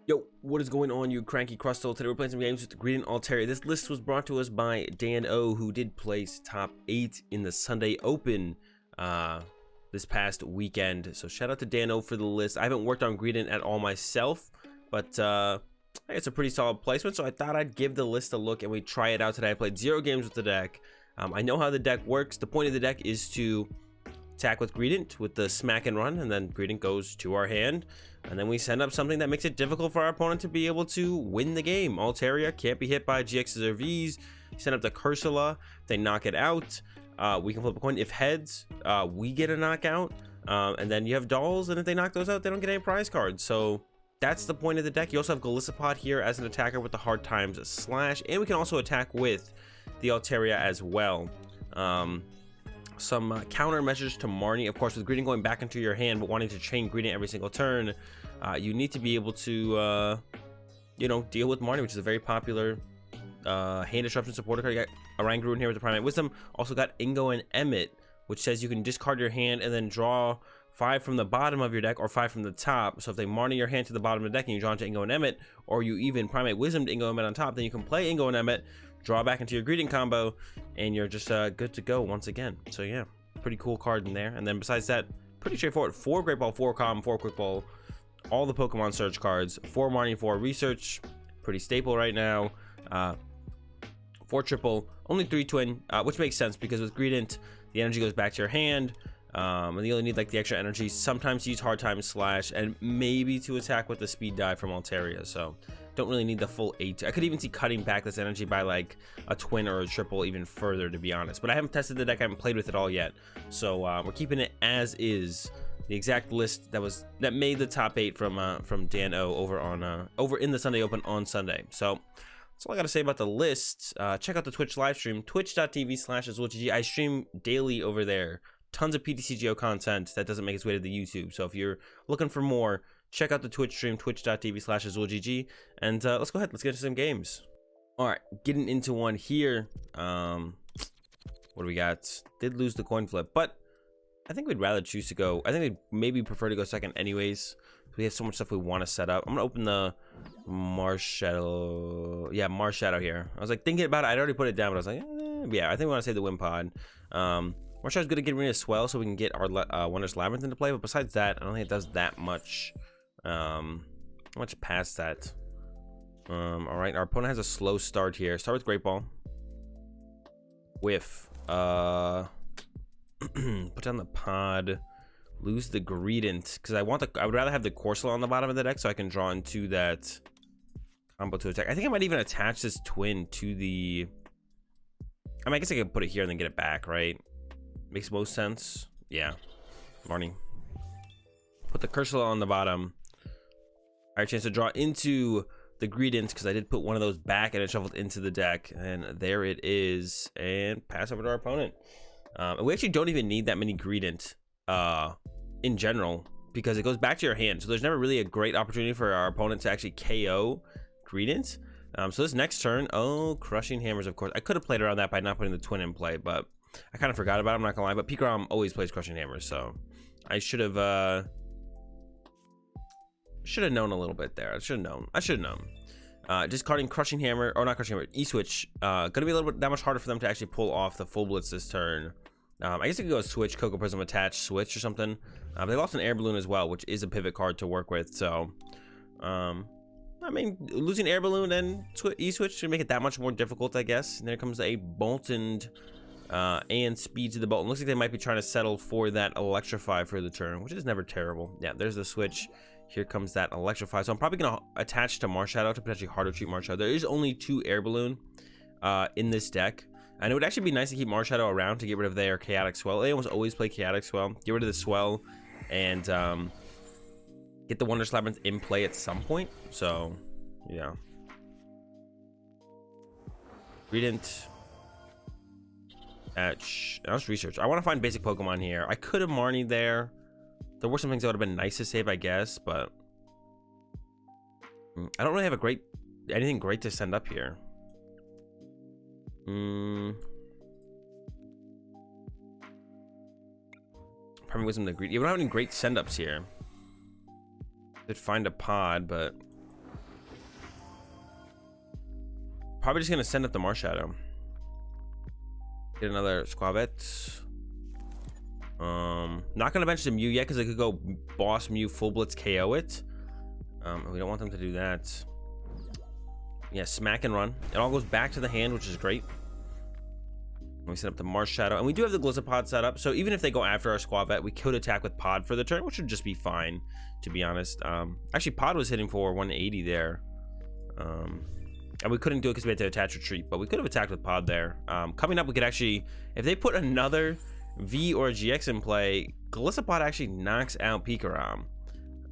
Yo, what is going on, you cranky crustal? Today we're playing some games with the Greedent Altaria. This list was brought to us by Dan O, who did place top 8 in the Sunday Open this past weekend. So shout out to Dan O for the list. I haven't worked on Greedent at all myself, but it's a pretty solid placement, so I thought I'd give the list a look and we try it out today. I played 0 games with the deck. I know how the deck works. The point of the deck is to attack with Greedent with the smack and run, and then Greedent goes to our hand, and then we send up something that makes it difficult for our opponent to be able to win the game. Altaria can't be hit by GXs or Vs. Send up the Cursola, they knock it out. We can flip a coin. If heads, we get a knockout, and then you have dolls, and if they knock those out, they don't get any prize cards. So that's the point of the deck. You also have Golisopod here as an attacker with the hard times slash, and we can also attack with the Altaria as well. Some counter measures to Marnie, of course, with Greedent going back into your hand but wanting to chain Greedent every single turn. You need to be able to deal with Marnie, which is a very popular hand disruption supporter card. You got Oranguru in here with the Primate Wisdom. Also got Ingo and Emmet, which says you can discard your hand and then draw 5 from the bottom of your deck or 5 from the top. So if they Marnie your hand to the bottom of the deck and you draw into Ingo and Emmet, or you even Primate Wisdom to Ingo and Emmet on top, then you can play Ingo and Emmet, draw back into your Greedent combo, and you're just good to go once again. So yeah, pretty cool card in there. And then besides that, pretty straightforward. 4 Great Ball, 4 Common, 4 Quick Ball, all the Pokemon Search cards, 4 Marnie, 4 Research, pretty staple right now. 4 Triple, only 3 Twin, which makes sense because with Greedent, the energy goes back to your hand, and you only need like the extra energy sometimes to use hard time slash and maybe to attack with the speed dive from Altaria. So don't really need the full 8. I could even see cutting back this energy by like a twin or a triple even further, to be honest, but I haven't tested the deck. I haven't played with it all yet, so we're keeping it as is, the exact list that made the top 8 from Dan O over in the Sunday Open on Sunday. So that's all I gotta say about the list. Check out the Twitch live stream, twitch.tv/AzulGG. I stream daily over there. Tons of PTCGO content that doesn't make its way to the YouTube. So if you're looking for more, check out the Twitch stream, twitch.tv/AzulGG. And let's go ahead. Let's get into some games. All right, getting into one here. What do we got? Did lose the coin flip, but I think we'd rather choose to go. I think we'd maybe prefer to go second anyways. We have so much stuff we want to set up. I'm gonna open the Marshadow. Yeah, Marshadow here. I was like thinking about it. I'd already put it down, but I was like, yeah, I think we want to save the Wimpod. Marshadow's good to get rid of Swell so we can get our Wondrous Labyrinth into play. But besides that, I don't think it does that much. Much past that. All right, our opponent has a slow start here. Start with Great Ball. Whiff. Put down the pod. Lose the Greedent because I would rather have the Corsola on the bottom of the deck so I can draw into that combo to attack. I think I might even attach this twin to the. I mean, I guess I could put it here and then get it back, right? Makes most sense. Yeah, Marnie. Put the Cursola on the bottom. I had a chance to draw into the Greedent because I did put one of those back and it shuffled into the deck, and there it is. And pass over to our opponent. We actually don't even need that many Greedent in general because it goes back to your hand, so there's never really a great opportunity for our opponent to actually KO Greedent. So this next turn, Crushing Hammers, of course. I could have played around that by not putting the twin in play, but I kind of forgot about it, I'm not gonna lie. But Pikarom always plays Crushing Hammers, so I should have known a little bit there. I should have known. Discarding Crushing Hammer, or not Crushing Hammer, E-Switch. Gonna be a little bit that much harder for them to actually pull off the full blitz this turn. I guess I could go Switch, Cocoa Prism, attach, Switch or something. They lost an Air Balloon as well, which is a pivot card to work with. So, I mean, losing Air Balloon and E-Switch should make it that much more difficult, I guess. And there comes a Bolton and speed to the Bolton. Looks like they might be trying to settle for that Electrify for the turn, which is never terrible. Yeah, there's the Switch. Here comes that Electrify. So I'm probably going to attach to Marshadow to potentially harder treat Marshadow. There is only 2 Air Balloon in this deck. And it would actually be nice to keep Marshadow around to get rid of their Chaotic Swell. They almost always play Chaotic Swell. Get rid of the Swell and get the Wondrous Labyrinth in play at some point. So, yeah. Greedent. Let's research. I want to find basic Pokemon here. I could have Marnie there. There were some things that would have been nice to save, I guess, but I don't really have anything great to send up here. Primate Wisdom to Greed. You don't have any great send ups here. Could find a pod, but Probably just gonna send up the Marshadow. Get another Skwovet. Not gonna bench the Mew yet because I could go boss Mew full blitz KO it. We don't want them to do that. Yeah, smack and run. It all goes back to the hand, which is great. We set up the Marshadow, and we do have the Golisopod set up, so even if they go after our Skwovet, we could attack with Pod for the turn, which would just be fine, to be honest. Actually, Pod was hitting for 180 there. And we couldn't do it because we had to attach retreat, but we could have attacked with Pod there. Coming up, we could actually, if they put another V or GX in play, Golisopod actually knocks out Pikarom.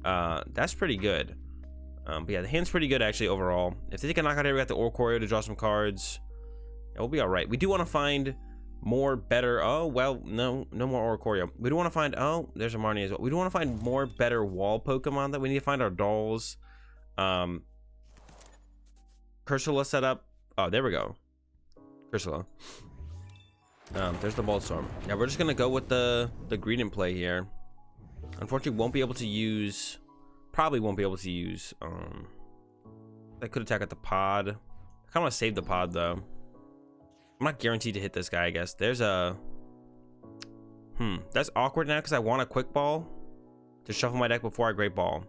That's pretty good. But yeah, the hand's pretty good actually overall. If they take a knockout here, we got the Oricorio to draw some cards. We'll be all right. We do want to find more better. Oh well, no more Oricorio. We do want to find. Oh, there's a Marnie as well. We do want to find more better wall Pokemon. That we need to find our dolls. Cursola set up. Oh, there we go. Cursola. There's the Voltstorm. Yeah, we're just gonna go with the Greedent play here. Unfortunately, won't be able to use. Probably won't be able to use. I could attack at the Pod. I kind of want to save the Pod though. I'm not guaranteed to hit this guy, I guess. There's a... That's awkward now because I want a Quick Ball to shuffle my deck before I Great Ball.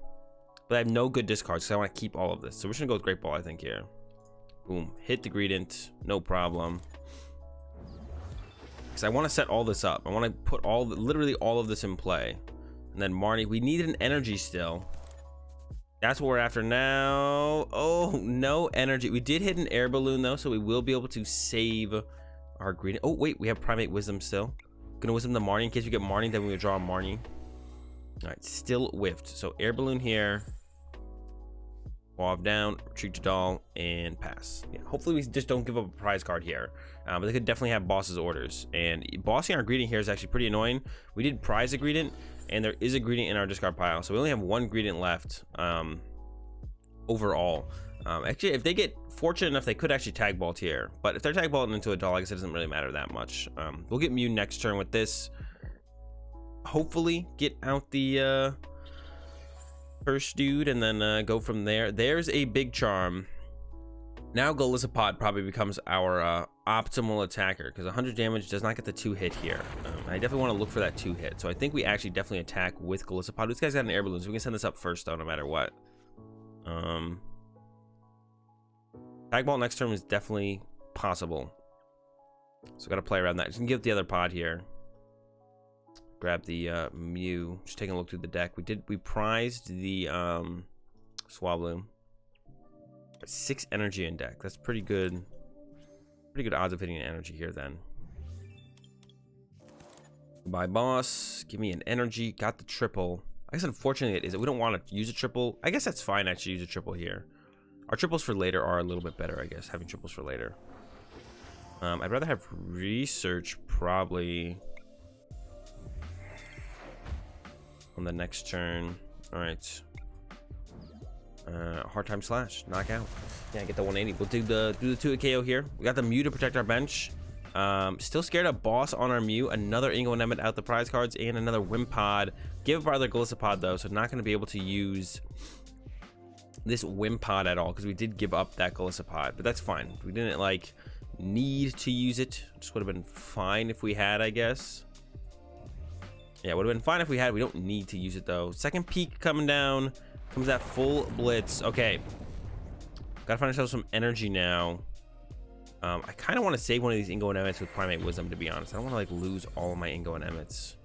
But I have no good discards because I want to keep all of this. So we're just going to go with Great Ball, I think, here. Boom. Hit the Greedent. No problem. Because I want to set all this up. I want to put literally all of this in play. And then Marnie. We need an energy still. That's what we're after now. Oh, no energy. We did hit an Air Balloon, though, so we will be able to save our green. Oh, wait, we have Primate Wisdom still. Gonna Wisdom the Marnie in case we get Marnie, then we would draw a Marnie. All right, still whiffed. So Air Balloon here. Wav down, retreat to doll, and pass. Yeah, hopefully we just don't give up a prize card here. But they could definitely have boss's orders. And bossing our Greedent here is actually pretty annoying. We did prize a Greedent, and there is a Greedent in our discard pile. So we only have one Greedent left overall. Actually, if they get fortunate enough, they could actually tag Bolt here. But if they're tag Bolting into a doll, I guess it doesn't really matter that much. We'll get Mew next turn with this. Hopefully get out the first dude and then go from there. There's a big charm. Now Golisopod probably becomes our optimal attacker because 100 damage does not get the 2-hit here. I definitely want to look for that 2-hit. So I think we actually definitely attack with Golisopod. This guy's got an Air Balloon, so we can send this up first though, no matter what. Tag Ball next turn is definitely possible. So got to play around that. Just give it the other pod here. Grab the Mew. Just taking a look through the deck. We prized the Swablu. 6 energy in deck. That's pretty good. Pretty good odds of hitting an energy here then. Goodbye, boss. Give me an energy. Got the triple. I guess unfortunately it is. We don't want to use a triple. I guess that's fine actually use a triple here. Our triples for later are a little bit better, I guess, having triples for later. I'd rather have research probably on the next turn. All right. Hard time slash knockout. Yeah, get the 180. We'll do the 2 KO here. We got the Mew to protect our bench. Still scared of boss on our Mew. Another Ingo Emmet out the prize cards and another Wimpod. Give up our other Golisopod though, so not going to be able to use this Wimpod at all because we did give up that Golisopod, but that's fine. We didn't like need to use it. Just would have been fine if we had, I guess. Yeah, would have been fine if we had. We don't need to use it though. Second peak coming down. Comes that full blitz. Okay. Gotta find ourselves some energy now. I kind of want to save one of these Ingo Emmets with Primate Wisdom, to be honest. I don't want to like lose all of my Ingo Emmets.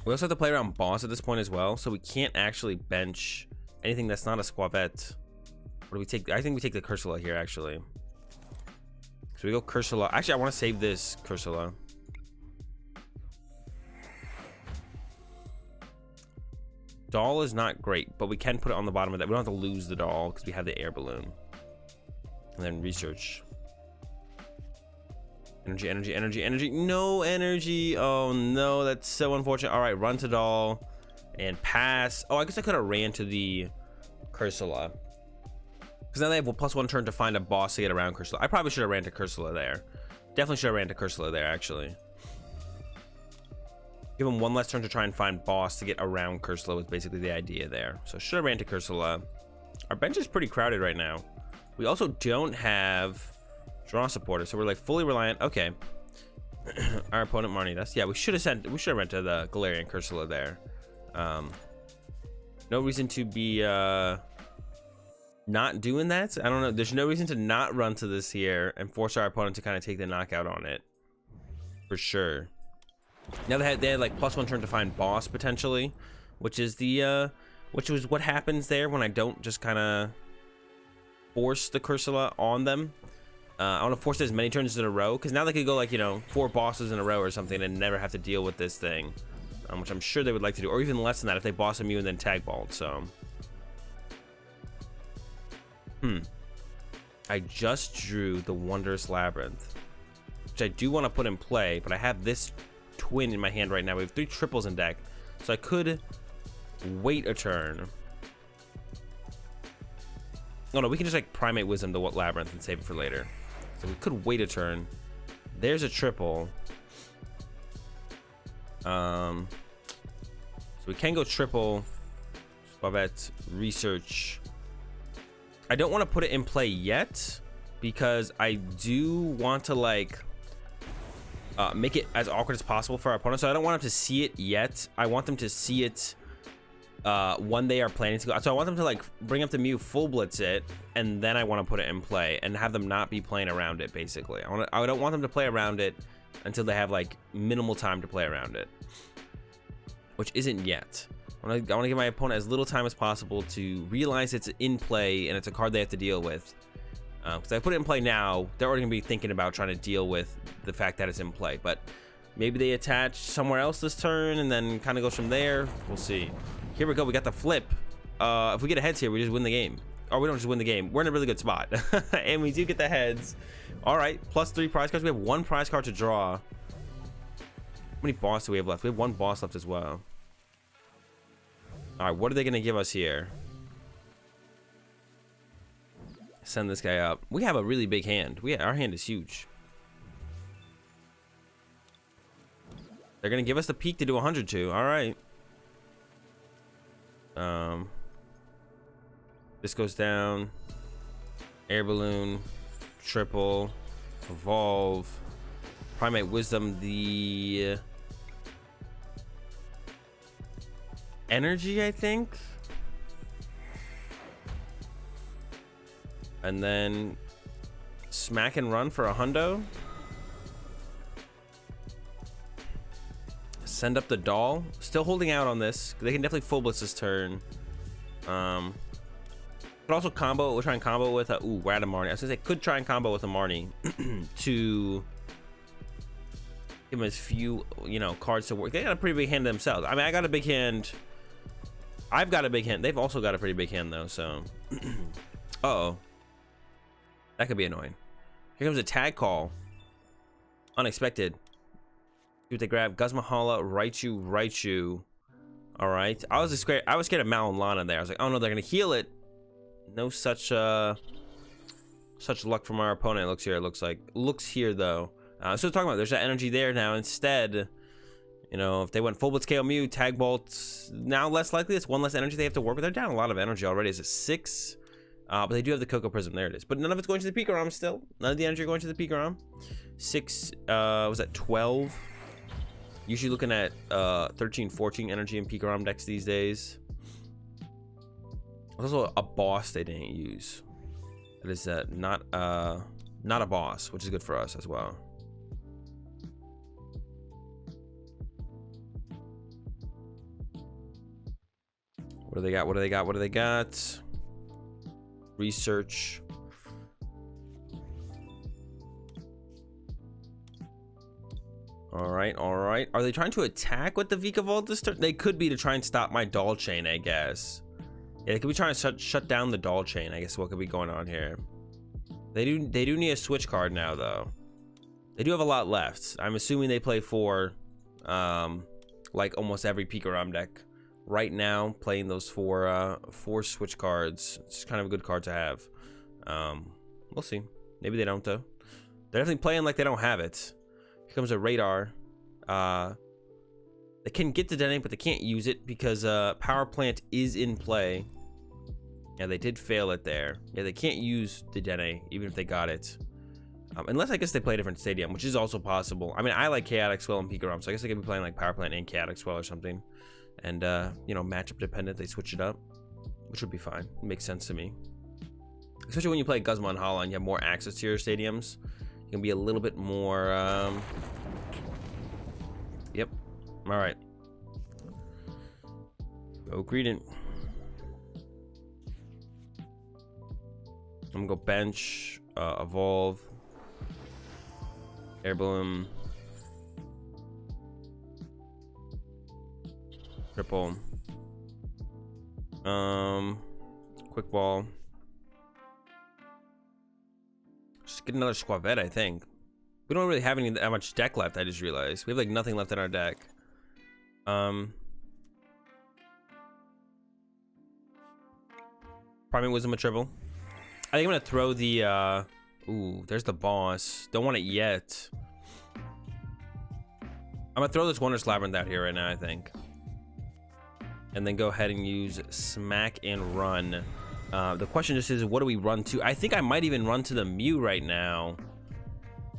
We also have to play around boss at this point as well, so we can't actually bench anything that's not a Skwovet. What do we take? I think we take the Cursola here, actually. So we go Cursola. Actually, I want to save this Cursola. Doll is not great, but we can put it on the bottom of that. We don't have to lose the doll because we have the Air Balloon. And then research. Energy, energy, energy, energy. No energy. Oh no, that's so unfortunate. All right, run to doll and pass. Oh, I guess I could have ran to the Cursola. Because now they have a +1 turn to find a boss to get around Cursola. I probably should have ran to Cursola there. Definitely should have ran to Cursola there, actually. Give him one less turn to try and find boss to get around Cursola was basically the idea there. So should have ran to Cursola. Our bench is pretty crowded right now. We also don't have draw supporters, so we're like fully reliant. Okay. Our opponent Marnie. Yeah, we should have went to the Galarian Corsola there. No reason to be not doing that. I don't know. There's no reason to not run to this here and force our opponent to kind of take the knockout on it. For sure. Now they had like +1 turn to find boss potentially, which is which was what happens there when I don't just kind of force the Corsola on them. I want to force it as many turns in a row, because now they could go like, you know, 4 bosses in a row or something and never have to deal with this thing, which I'm sure they would like to do, or even less than that if they boss a Mew and then tag balled. So I just drew the Wondrous Labyrinth, which I do want to put in play, but I have this twin in my hand right now. We have 3 triples in deck, so I could wait a turn. Oh no, we can just like Primate Wisdom the Labyrinth and save it for later. So we could wait a turn. There's a triple. So we can go triple. Skwovet Research. I don't want to put it in play yet, because I do want to like make it as awkward as possible for our opponent. So I don't want them to see it yet. I want them to see it when they are planning to go. So I want them to like bring up the Mew, full blitz it, and then I want to put it in play and have them not be playing around it. Basically, I don't want them to play around it until they have like minimal time to play around it, which isn't yet. I want to give my opponent as little time as possible to realize it's in play and it's a card they have to deal with. Because if I put it in play now, they're already gonna be thinking about trying to deal with the fact that it's in play. But maybe they attach somewhere else this turn and then kind of goes from there. We'll see. Here we go. We got the flip. If we get a heads here, we just win the game. Or we don't just win the game. We're in a really good spot. And we do get the heads. All right. +3 prize cards. We have 1 prize card to draw. How many boss do we have left? We have 1 boss left as well. All right. What are they going to give us here? Send this guy up. We have a really big hand. Our hand is huge. They're going to give us the peak to do 102. All right. This goes down. Air Balloon, triple, evolve, Primate Wisdom, the energy, I think, and then smack and run for a hundo. Send up the doll. Still holding out on this. They can definitely full blitz this turn. Could also combo. We'll try and combo with a we're at a Marnie. I was gonna say could try and combo with a Marnie to give them as few, you know, cards to work. They got a pretty big hand themselves. I mean, I got a big hand. I've got a big hand. They've also got a pretty big hand though. So, uh-oh, that could be annoying. Here comes a tag call. Unexpected. See what they grab. Guzmahala, Raichu. All right. I was scared of Malon there. I was like, oh no, they're gonna heal it. No such luck from our opponent. Looks here though. So talking about, there's that energy there now. Instead, you know, if they went full blitz KO Mew, tag bolts, now less likely. It's 1 less energy they have to work with. They're down a lot of energy already. Is it 6? But they do have the Cocoa Prism. There it is. But none of it's going to the Pikarom still. None of the energy going to the Pikarom. 6. Was that 12? Usually looking at 13, 14 energy in Pikarom decks these days. There's also a boss they didn't use. That is not a boss, which is good for us as well. What do they got? What do they got? What do they got? Research. All right, all right. Are they trying to attack with the Vikavolt this turn? They could be to try and stop my doll chain, I guess. Yeah, they could be trying to shut down the doll chain. I guess what could be going on here. They do need a switch card now, though. They do have a lot left. I'm assuming they play 4, like almost every Pikarom deck right now, playing those 4 switch cards. It's kind of a good card to have. We'll see. Maybe they don't though. They're definitely playing like they don't have it. Here comes a radar. They can get to detonate, but they can't use it because power plant is in play, Yeah, they did fail it there. Yeah, they can't use the DAA even if they got it. Unless I guess they play a different stadium, which is also possible. I mean, I like Chaotic Swell and Pikarom, so I guess they could be playing like Power Plant and Chaotic Swell or something. And, you know, matchup dependent, they switch it up, which would be fine. It makes sense to me. Especially when you play Guzma and Hala and you have more access to your stadiums. You can be a little bit more, Yep. All right. Go Greedent. I'm gonna go bench, evolve, Air Balloon, triple, quick ball. Just get another Skwovet, I think. We don't really have that much deck left. I just realized we have like nothing left in our deck. Primate Wisdom a triple. I think I'm gonna throw the ooh, there's the boss. Don't want it yet. I'm gonna throw this Wondrous Labyrinth out here right now, I think. And then go ahead and use Smack and Run. The question just is, what do we run to? I think I might even run to the Mew right now.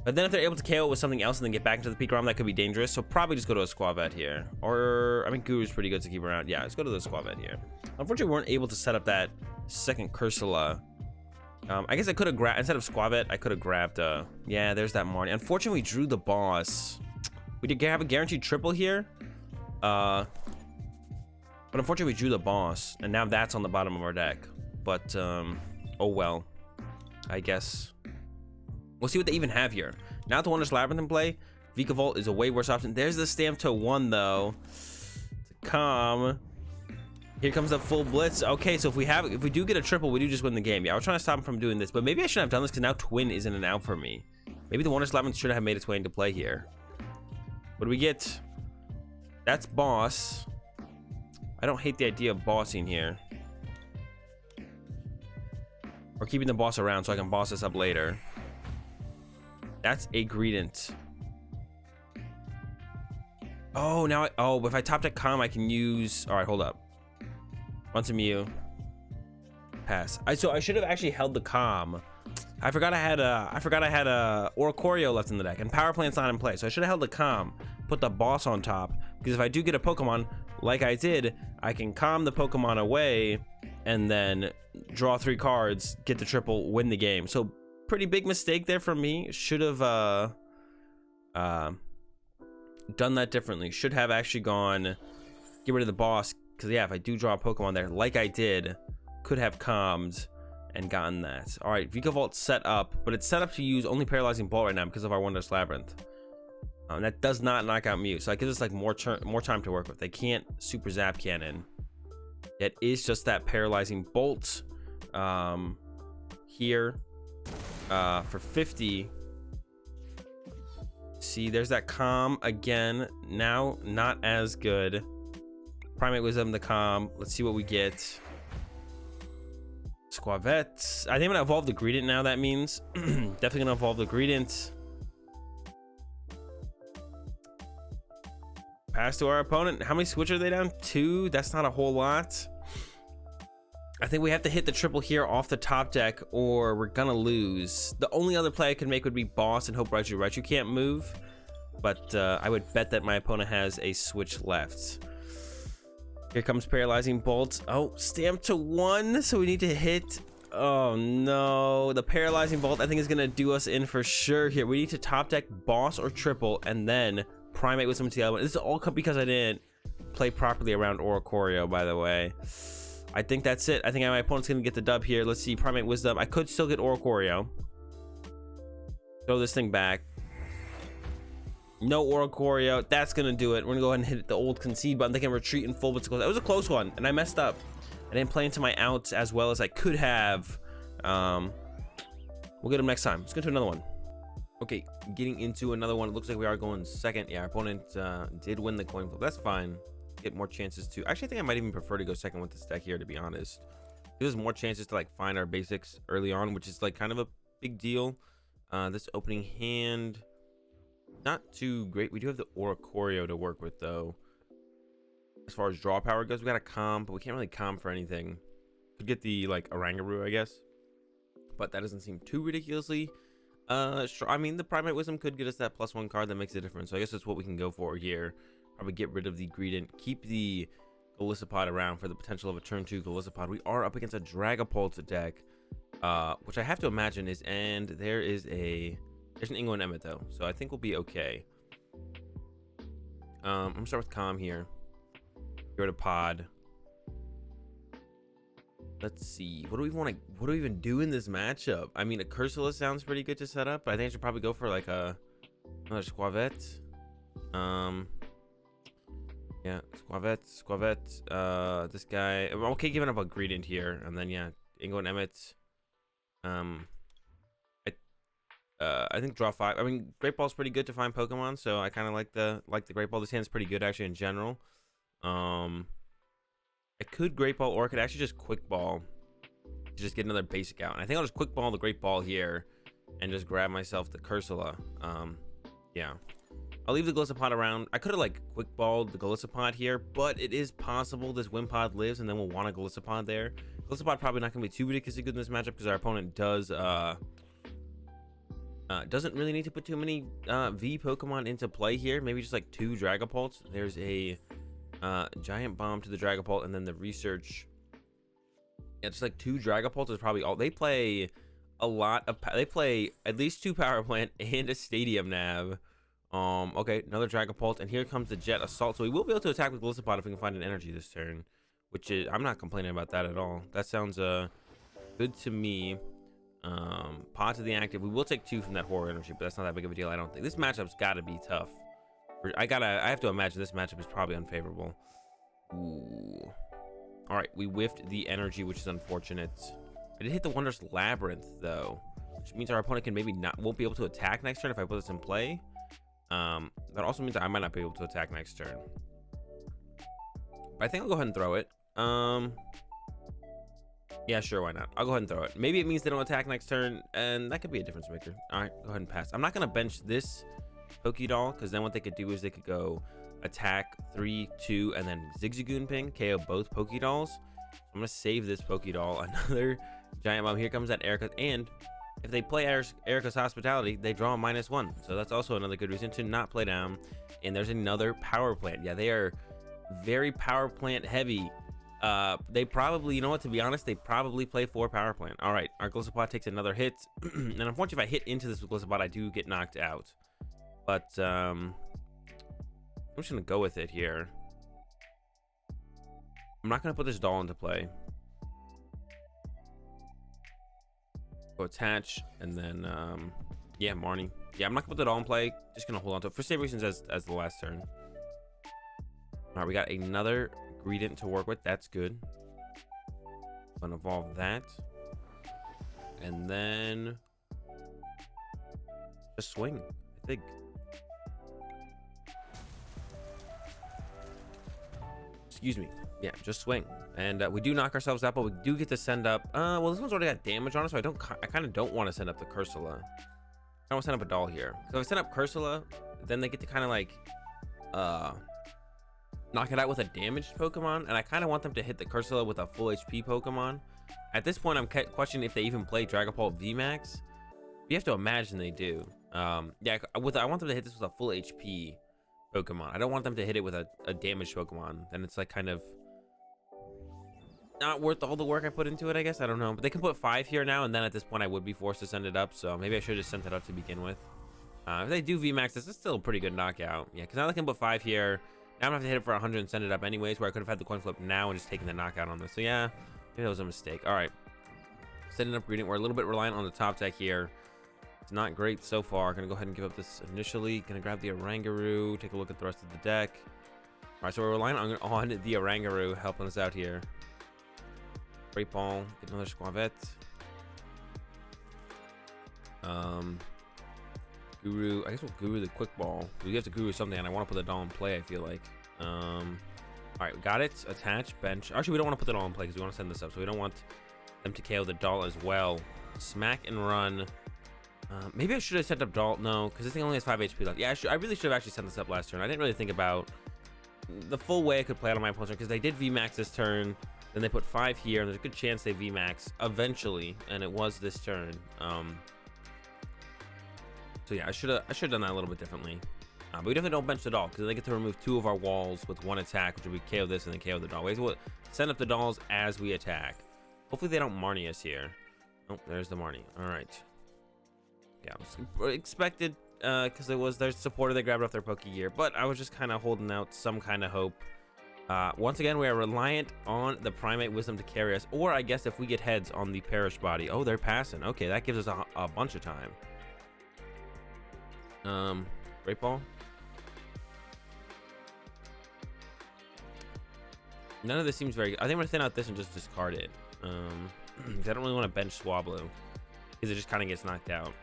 But then if they're able to KO it with something else and then get back into the Pikarom, that could be dangerous. So probably just go to a Skwovet here. Or, I mean, Guru's pretty good to keep around. Yeah, let's go to the Skwovet here. Unfortunately, we weren't able to set up that second Cursola. I guess I could have grabbed, instead of Skwovet, I could have grabbed, yeah, there's that Marnie. Unfortunately, we drew the boss. We did have a guaranteed triple here. But unfortunately, we drew the boss. And now that's on the bottom of our deck. But, oh well. I guess. We'll see what they even have here. Now that the Wondrous Labyrinth in play, Vikavolt is a way worse option. There's the Stamp to 1, though. To calm. Here comes the full blitz. Okay, so if we do get a triple, we do just win the game. Yeah, I was trying to stop him from doing this, but maybe I shouldn't have done this because now Twin isn't an out for me. Maybe the Wondrous Labyrinth should have made its way into play here. What do we get? That's boss. I don't hate the idea of bossing here. Or keeping the boss around so I can boss this up later. That's a Greedent. Oh, now but if I top deck Calm, I can use. All right, hold up. Once a Mew. Pass. So I should have actually held the Calm. I forgot I had a Oricorio left in the deck, and Power Plant's not in play. So I should have held the Calm, put the boss on top, because if I do get a Pokemon like I did, I can calm the Pokemon away, and then draw 3 cards, get the triple, win the game. So pretty big mistake there from me. Should have done that differently. Should have actually gone get rid of the boss, because yeah, if I do draw a Pokemon there like I did, could have calmed and gotten that. All right, Vikavolt set up, but it's set up to use only Paralyzing Bolt right now because of our Wondrous Labyrinth. That does not knock out Mew, so that gives us like more time to work with. They can't Super Zap Cannon. It is just that Paralyzing Bolt here for 50. See, there's that Calm again. Now not as good. Primate Wisdom, the Calm. Let's see what we get. Skwovet. I think I'm gonna evolve the Greedent now. That means definitely gonna evolve the Greedent. Pass to our opponent. How many switch are they down? 2. That's not a whole lot. I think we have to hit the triple here off the top deck, or we're gonna lose. The only other play I could make would be boss and hope Raichu can't move. But I would bet that my opponent has a switch left. Here comes Paralyzing Bolt. Oh, Stamp to 1, so we need to hit. Oh no, the Paralyzing Bolt I think is gonna do us in for sure here. We need to top deck boss or triple, and then Primate Wisdom to the other one. This is all because I didn't play properly around Oricorio, by the way. I think that's it. I think my opponent's gonna get the dub here. Let's see, Primate Wisdom. I could still get Oricorio. Throw this thing back. No Oricorio. That's gonna do it. We're gonna go ahead and hit the old concede button. They can retreat in full, but that was a close one, and I messed up. I didn't play into my outs as well as I could have. We'll get them next time. Let's get to another one. Okay, getting into another one. It looks like we are going second. Yeah, our opponent did win the coin flip. That's fine. Get more chances to. Actually, I think I might even prefer to go second with this deck here, to be honest. Gives us more chances to like find our basics early on, which is like kind of a big deal. This opening hand, not too great. We do have the Oricorio to work with, though. As far as draw power goes, we got a Calm, but we can't really Calm for anything. Could get the like Oranguru, I guess, but that doesn't seem too ridiculously. Sure. I mean, the Primate Wisdom could get us that +1 card that makes a difference. So I guess that's what we can go for here. Probably get rid of the Greedent, keep the Golisopod around for the potential of a turn 2 Golisopod. We are up against a Dragopole deck, which I have to imagine is, and there's an Ingo Emmet though, so I think we'll be okay. I'm gonna start with Calm here. Go to Pod. Let's see. What do we even do in this matchup? I mean, a Cursola sounds pretty good to set up, but I think I should probably go for like another Skwovet. Yeah, Skwovet. This guy. I'm okay giving up a Greedent here, and then yeah, Ingo Emmet. I think draw 5. I mean, Great Ball's pretty good to find Pokemon, so I kind of like the Great Ball. This hand's pretty good actually in general. I could Great Ball, or I could actually just Quick Ball to just get another basic out. And I think I'll just Quick Ball the Great Ball here and just grab myself the Cursola. Yeah, I'll leave the Golisopod around. I could have like Quick Balled the Golisopod here, but it is possible this Wimpod lives and then we'll want a Golisopod there. Golisopod probably not gonna be too ridiculously good in this matchup because our opponent does doesn't really need to put too many V Pokemon into play here. Maybe just like 2 Dragopoles. There's a Giant Bomb to the Dragopole, and then the Research. Yeah, just like 2 Dragopole is probably all. They play a lot of. They play at least 2 Power Plant and a Stadium Nav. Okay, another Dragopole, and here comes the Jet Assault. So we will be able to attack with Golisopod if we can find an energy this turn, which is, I'm not complaining about that at all. That sounds good to me. Pod to the active. We will take 2 from that horror energy, but that's not that big of a deal. I don't think this matchup's got to be tough. I have to imagine this matchup is probably unfavorable. Ooh. All right, we whiffed the energy, which is unfortunate. I did hit the Wondrous Labyrinth though, which means our opponent can won't be able to attack next turn if I put this in play. That also means that I might not be able to attack next turn. But I think I'll go ahead and throw it. Yeah, sure, why not? I'll go ahead and throw it. Maybe it means they don't attack next turn, and that could be a difference maker. All right, go ahead and pass. I'm not gonna bench this Pokédoll, because then what they could do is they could go attack 3, 2, and then Zigzagoon Ping, KO both Pokédolls. I'm gonna save this Pokédoll. Another Giant Bomb. Here comes that Erica, and if they play Erica's Hospitality, they draw a -1. So that's also another good reason to not play down. And there's another Power Plant. Yeah, they are very Power Plant heavy. They probably, you know what, to be honest, they probably play 4 Power Plant. All right, our Golisopod takes another hit. And unfortunately, if I hit into this with Golisopod, I do get knocked out. But I'm just gonna go with it here. I'm not gonna put this doll into play. Go attach, and then yeah, Marnie. Yeah, I'm not gonna put the doll in play. Just gonna hold on to it for the same reasons as the last turn. All right, we got another Greedent to work with. That's good. I'm gonna evolve that, and then just swing, I think. Excuse me. Yeah, just swing, and we do knock ourselves out, but we do get to send up. Well, this one's already got damage on it, so I kind of don't want to send up the Cursola. I want to send up a doll here. So if I send up Cursola, then they get to kind of like knock it out with a damaged Pokemon, and I kind of want them to hit the Cursola with a full HP Pokemon. At this point, I'm questioning if they even play Dragopole VMAX. You have to imagine they do. Yeah, I want them to hit this with a full HP Pokemon. I don't want them to hit it with a damaged Pokemon. Then it's like kind of not worth all the work I put into it, I guess. I don't know. But they can put 5 here now, and then at this point I would be forced to send it up. So maybe I should have just sent it up to begin with. If they do VMAX, this is still a pretty good knockout. Yeah, because now they can put 5 here. Now I'm gonna have to hit it for 100 and send it up anyways, where I could have had the coin flip now and just taken the knockout on this. So yeah, maybe that was a mistake. All right, sending up Greedent. We're a little bit reliant on the top deck here. It's not great so far. Gonna go ahead and give up this initially. Gonna grab the Oranguru, take a look at the rest of the deck. All right, so we're relying on the Oranguru helping us out here. Great Ball, get another Skwovet. Guru, I guess we'll Guru the Quick Ball. We have to Guru something, and I want to put the doll in play, I feel like. All right, we got it. Attach, bench. Actually, we don't want to put the doll in play because we want to send this up, so we don't want them to KO the doll as well. Smack and run. Maybe I should have sent up doll. No, because this thing only has 5 HP left. Yeah, I really should have actually sent this up last turn. I didn't really think about the full way I could play out on my opponent because they did VMAX this turn. Then they put 5 here, and there's a good chance they VMAX eventually, and it was this turn. So yeah, I should have done that a little bit differently. But we definitely don't bench the doll, because they get to remove 2 of our walls with 1 attack, which would be KO this and then KO the doll. We'll send up the dolls as we attack. Hopefully they don't Marnie us here. Oh, there's the Marnie. All right. Yeah, expected, because it was their supporter. They grabbed off their Poké gear, but I was just kind of holding out some kind of hope. Once again, we are reliant on the Primate Wisdom to carry us, or I guess if we get heads on the Perish Body. Oh, they're passing. Okay, that gives us a bunch of time. Great Ball. None of this seems very good. I think I'm gonna thin out this and just discard it. Because I don't really want to bench Swablu, because it just kind of gets knocked out.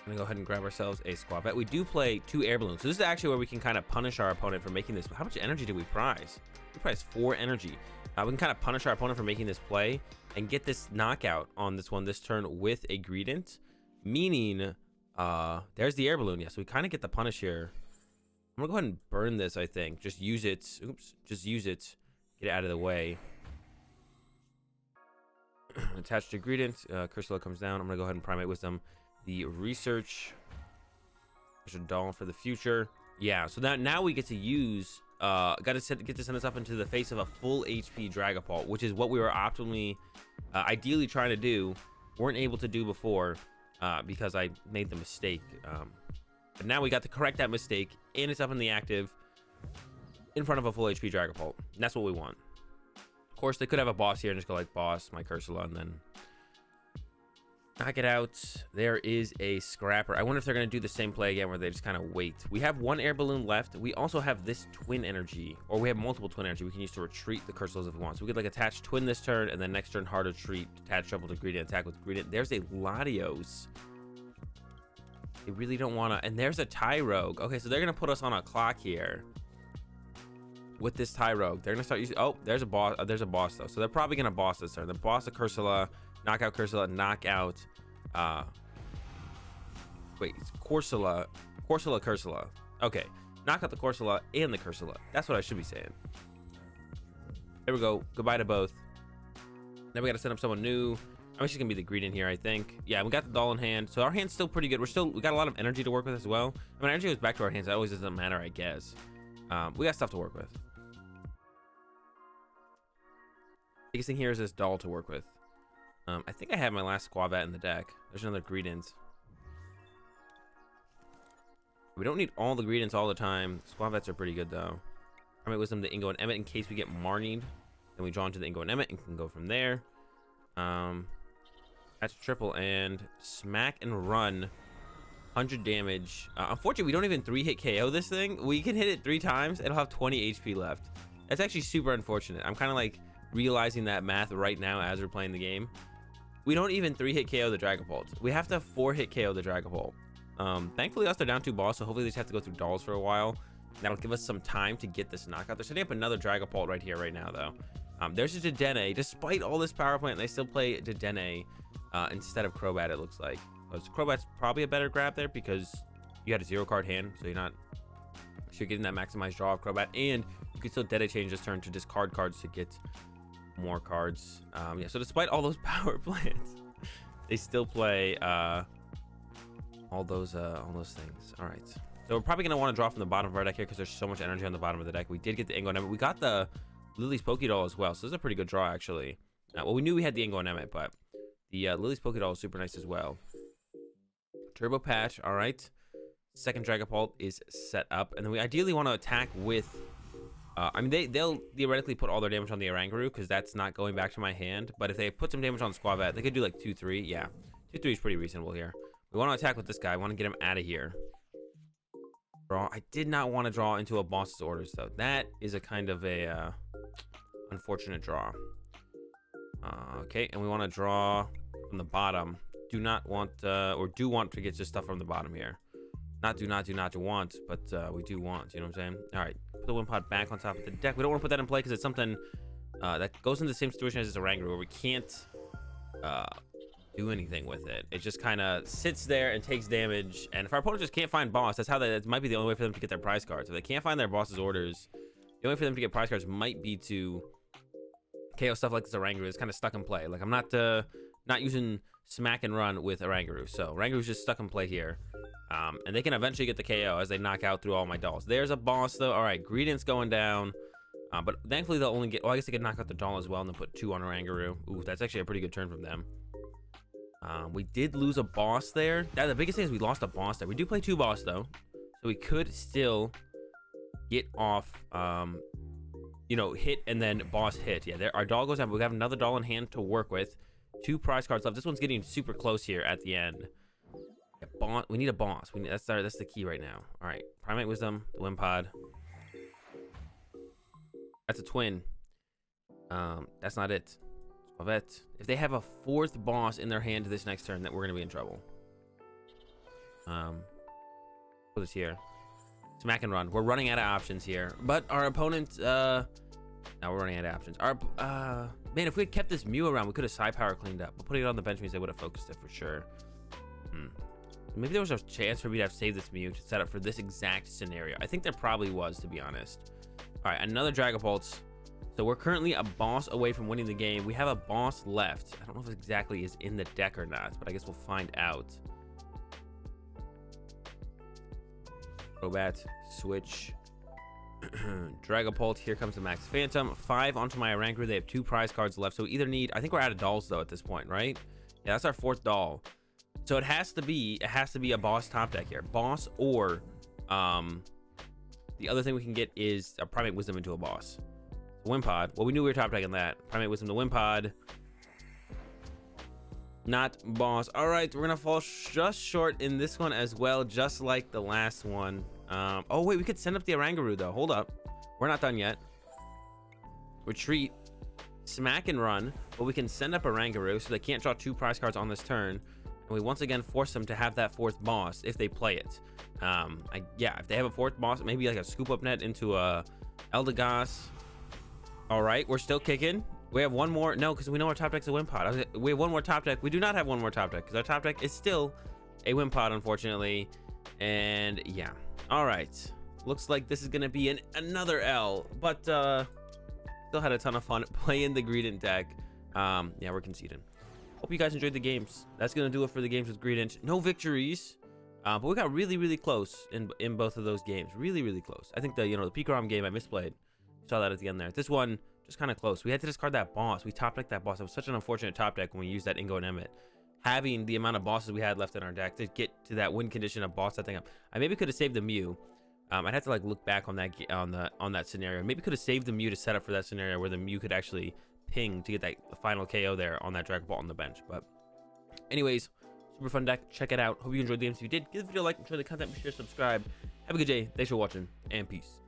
I'm gonna go ahead and grab ourselves a Skwovet. We do play 2 Air Balloons, so this is actually where we can kind of punish our opponent for making this. How much energy did we prize? We prized 4 energy. We can kind of punish our opponent for making this play and get this knockout on this one this turn with a Greedent, meaning there's the Air Balloon. Yeah, so we kind of get the punish here. I'm gonna go ahead and burn this. I think just use it. Oops, just use it. Get it out of the way. Attached to Greedent. Cursola comes down. I'm gonna go ahead and Primate Wisdom the research. There's a doll for the future. Yeah, so now we get to use get to send us up into the face of a full HP Dragopole, which is what we were optimally ideally trying to do. Weren't able to do before because I made the mistake, but now we got to correct that mistake, and it's up in the active in front of a full HP Dragopole. That's what we want. Of course, they could have a boss here and just go like boss my Cursola and then knock it out. There is a Scrapper. I wonder if they're going to do the same play again where they just kind of wait. We have 1 Air Balloon left. We also have this Twin Energy, or we have multiple Twin Energy we can use to retreat the Cursolas if we want. So we could like attach Twin this turn, and then next turn hard retreat, attach Trouble to Greedent, attack with Greedent. There's a Latios. They really don't want to. And there's a Tyrogue. Okay, so they're going to put us on a clock here with this Tyrogue. They're going to start using... Oh, there's a boss. There's a boss, though. So they're probably going to boss this turn. The boss of Cursola, knock out Cursola, knock out... wait, it's Corsola. Cursola. Okay, knock out the Corsola and the Cursola. That's what I should be saying. There we go. Goodbye to both. Now we got to set up someone new. I mean, she's gonna be the Greedent here, I think. Yeah, we got the doll in hand, so our hand's still pretty good. We got a lot of energy to work with as well. I mean, energy goes back to our hands. That always doesn't matter, I guess. We got stuff to work with. Biggest thing here is this doll to work with. I think I have my last Skwovet in the deck. There's another Greedent. We don't need all the Greedents all the time. Skwovet's are pretty good though. Primate Wisdom to Ingo and Emmet in case we get Marnied. Then we draw into the Ingo and Emmet and can go from there. That's triple and smack and run. 100 damage. Unfortunately, we don't even 3-hit KO this thing. We can hit it 3 times. It'll have 20 HP left. That's actually super unfortunate. I'm kind of like realizing that math right now as we're playing the game. We don't even 3-hit KO the Dragopole. We have to 4-hit KO the Dragopole. Thankfully, us they're down 2 balls, so hopefully they just have to go through dolls for a while. That'll give us some time to get this knockout. They're setting up another Dragopole right here, right now, though. There's a Dedenne. Despite all this power plant, they still play Dedenne instead of Crobat, it looks like. Crobat's probably a better grab there because you had a 0-card hand, so you're getting that maximized draw of Crobat, and you can still Dedenne change this turn to discard cards to get more cards. Yeah, so despite all those power plants, they still play all those things. All right, so we're probably gonna want to draw from the bottom of our deck here because there's so much energy on the bottom of the deck. We did get the Ingo and Emmet. We got the Lillie's Pokédoll as well, so this is a pretty good draw actually. Well, we knew we had the Ingo and Emmet, but the Lillie's Pokédoll is super nice as well. Turbo Patch. All right, second Dragopole is set up, and then we ideally want to attack with I mean, they'll theoretically put all their damage on the Oranguru because that's not going back to my hand. But if they put some damage on Skwovet, they could do like 2-3. Yeah, 2-3 is pretty reasonable here. We want to attack with this guy. I want to get him out of here. Draw. I did not want to draw into a boss's orders though. That is a kind of a unfortunate draw. Okay, and we want to draw from the bottom. Do not want or do want to get just stuff from the bottom here. Not want, but we do want. You know what I'm saying? All right, put the Wimpod back on top of the deck. We don't want to put that in play because it's something that goes into the same situation as this Oranguru, where we can't do anything with it. It just kind of sits there and takes damage. And if our opponent just can't find boss, that's how that might be the only way for them to get their prize cards. If they can't find their boss's orders, The only way for them to get prize cards might be to KO stuff like this Oranguru. It's kind of stuck in play. Like, I'm not using smack and run with Oranguru. So Oranguru's just stuck in play here. And they can eventually get the KO as they knock out through all my dolls. There's a boss, though. All right, Greedent's going down. But thankfully, they'll only get... Well, I guess they could knock out the doll as well and then put 2 on Oranguru. Ooh, that's actually a pretty good turn from them. We did lose a boss there. The biggest thing is we lost a boss there. We do play 2 boss, though. So we could still get off... you know, hit and then boss hit. Yeah, our doll goes down, but we have another doll in hand to work with. 2 prize cards left. This one's getting super close here at the end. Yeah, we need a boss. That's the key right now. All right, Primate Wisdom, the Wimpod. That's a twin. That's not it. Skwovet. If they have a 4th boss in their hand this next turn, then we're gonna be in trouble. Put this here. Smack and run. We're running out of options here, but our opponent now we're running out of options. Our man, if we had kept this Mew around, we could have side power cleaned up, but putting it on the bench means they would have focused it for sure. Maybe there was a chance for me to have saved this Mew to set up for this exact scenario. I think there probably was, to be honest. All right, another Dragopole. So we're currently a boss away from winning the game. We have a boss left. I don't know if it exactly is in the deck or not, but I guess we'll find out. Crobat, switch, Dragopole. Here comes the Max Phantom. 5 onto my Oranguru. They have 2 prize cards left, so we either need... I think we're out of dolls though at this point, right? Yeah, that's our 4th doll. So it has to be a boss top deck here, boss, or the other thing we can get is a Primate Wisdom into a boss. Wimpod. Well, we knew we were top decking that. Primate Wisdom to Wimpod. Not boss. All right, we're gonna fall just short in this one as well, just like the last one. Oh wait, we could send up the Oranguru though. Hold up, we're not done yet. Retreat, smack and run, but we can send up Oranguru so they can't draw 2 prize cards on this turn, and we once again force them to have that 4th boss if they play it. Yeah, if they have a 4th boss, maybe like a scoop up net into a Eldegoss. All right, we're still kicking. We have one more. No, because we know our top deck's a Wimpod. We have one more top deck. We do not have one more top deck because our top deck is still a Wimpod, unfortunately. And yeah. All right. Looks like this is going to be another L. But still had a ton of fun playing the Greedent deck. Yeah, we're conceding. Hope you guys enjoyed the games. That's going to do it for the games with Greedent. No victories. But we got really, really close in both of those games. Really, really close. I think the Pikarom game I misplayed. Saw that at the end there. This one, just kind of close. We had to discard that boss. We top decked that boss. It was such an unfortunate top deck when we used that Ingo Emmet. Having the amount of bosses we had left in our deck to get to that win condition of boss that thing up. I maybe could have saved the Mew. I'd have to like look back on that on that scenario. Maybe could have saved the Mew to set up for that scenario where the Mew could actually ping to get that final KO there on that Dragopole on the bench. But anyways, super fun deck. Check it out. Hope you enjoyed the games. If you did, give the video a like, enjoy the content, be sure to subscribe. Have a good day. Thanks for watching, and peace.